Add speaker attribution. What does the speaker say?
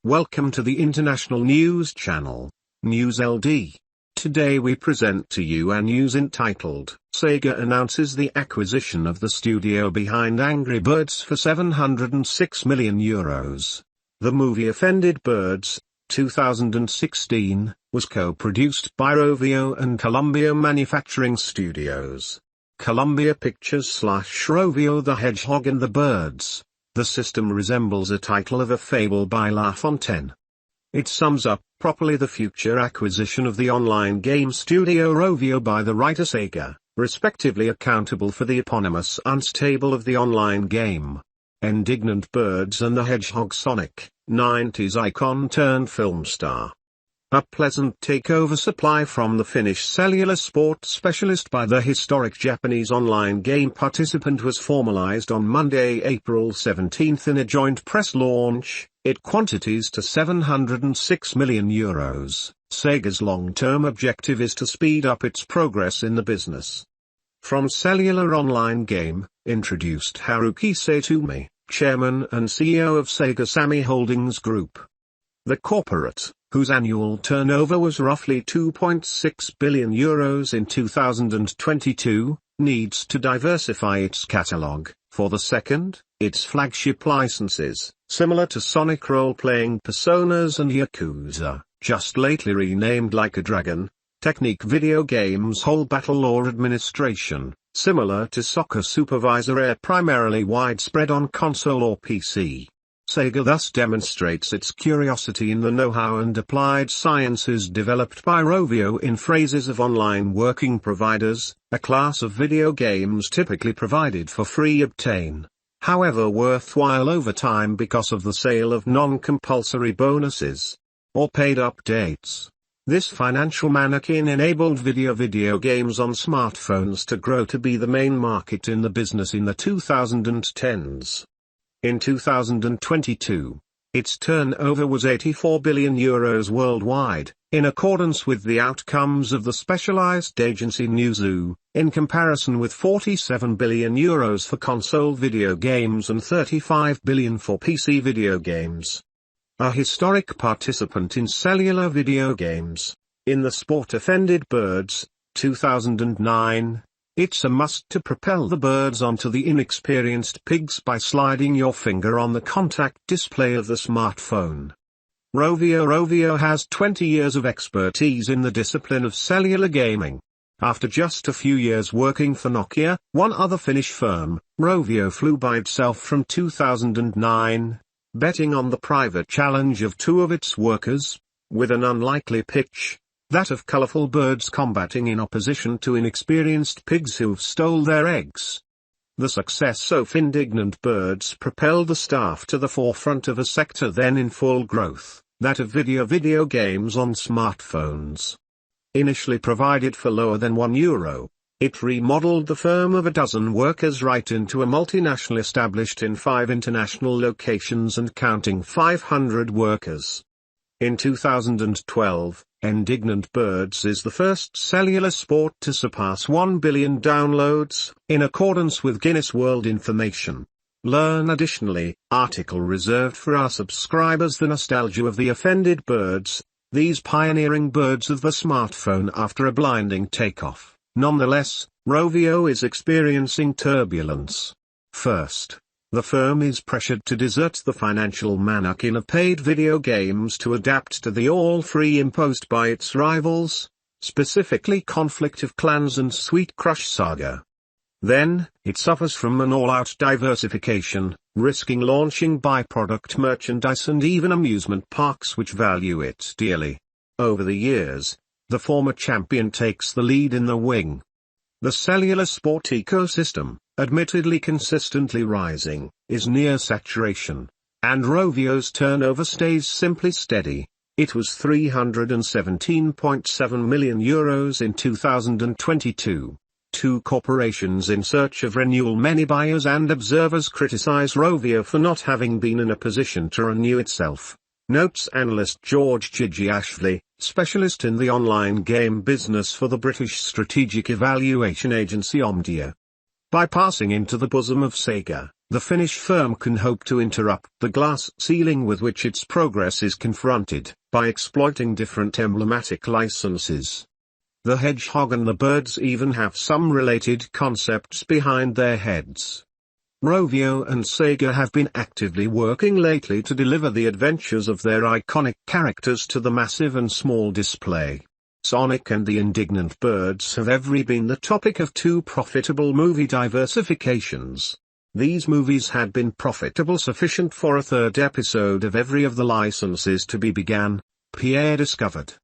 Speaker 1: Welcome to the International News Channel, News LD. Today we present to you a news entitled, Sega announces the acquisition of the studio behind Angry Birds for €706 million. The movie Offended Birds, 2016, was co-produced by Rovio and Columbia Manufacturing Studios. Columbia Pictures / Rovio the Hedgehog and the Birds. The system resembles a title of a fable by La Fontaine. It sums up properly the future acquisition of the online game studio Rovio by the writer Sega, respectively accountable for the eponymous unstable of the online game. Indignant Birds and the Hedgehog Sonic, 90s icon turned film star. A pleasant takeover supply from the Finnish cellular sport specialist by the historic Japanese online game participant was formalized on Monday, April 17 in a joint press launch, it quantities to €706 million. Sega's long-term objective is to speed up its progress in the business. From cellular online game, introduced Haruki Saitome, chairman and CEO of Sega Sammy Holdings Group. The corporate, whose annual turnover was roughly €2.6 billion in 2022, needs to diversify its catalog. For the second, its flagship licenses, similar to Sonic role-playing personas and Yakuza, just lately renamed Like a Dragon, Technique video games Whole Battle or Administration, similar to Soccer Supervisor are primarily widespread on console or PC. Sega thus demonstrates its curiosity in the know-how and applied sciences developed by Rovio in phrases of online working providers, a class of video games typically provided for free obtain, however worthwhile over time because of the sale of non-compulsory bonuses or paid updates. This financial mannequin enabled video games on smartphones to grow to be the main market in the business in the 2010s. In 2022, its turnover was €84 billion worldwide, in accordance with the outcomes of the specialized agency Newzoo, in comparison with €47 billion for console video games and $35 billion for PC video games. A historic participant in cellular video games, in the sport Offended Birds, 2009, it's a must to propel the birds onto the inexperienced pigs by sliding your finger on the contact display of the smartphone. Rovio has 20 years of expertise in the discipline of cellular gaming. After just a few years working for Nokia, one other Finnish firm, Rovio flew by itself from 2009, betting on the private challenge of two of its workers, with an unlikely pitch, that of colorful birds combating in opposition to inexperienced pigs who've stole their eggs. The success of Indignant Birds propelled the staff to the forefront of a sector then in full growth, that of video games on smartphones. Initially provided for lower than €1, it remodeled the firm of a dozen workers right into a multinational established in 5 international locations and counting 500 workers. In 2012, Indignant Birds is the first cellular sport to surpass 1 billion downloads, in accordance with Guinness World Information. Learn additionally, article reserved for our subscribers. The nostalgia of the Offended Birds, these pioneering birds of the smartphone after a blinding takeoff. Nonetheless, Rovio is experiencing turbulence. First, the firm is pressured to desert the financial mannequin of paid video games to adapt to the all-free imposed by its rivals, specifically Conflict of Clans and Sweet Crush Saga. Then, it suffers from an all-out diversification, risking launching byproduct merchandise and even amusement parks which value it dearly. Over the years, the former champion takes the lead in the wing. The cellular sport ecosystem, admittedly consistently rising, is near saturation, and Rovio's turnover stays simply steady. It was €317.7 million in 2022. Two corporations in search of renewal. Many buyers and observers criticize Rovio for not having been in a position to renew itself. Notes analyst George Chigiashvili, specialist in the online game business for the British strategic evaluation agency Omdia. By passing into the bosom of Sega, the Finnish firm can hope to interrupt the glass ceiling with which its progress is confronted, by exploiting different emblematic licenses. The hedgehog and the birds even have some related concepts behind their heads. Rovio and Sega have been actively working lately to deliver the adventures of their iconic characters to the massive and small display. Sonic and the Indignant Birds have every been the topic of two profitable movie diversifications. These movies had been profitable sufficient for a third episode of every of the licenses to be began, Pierre discovered.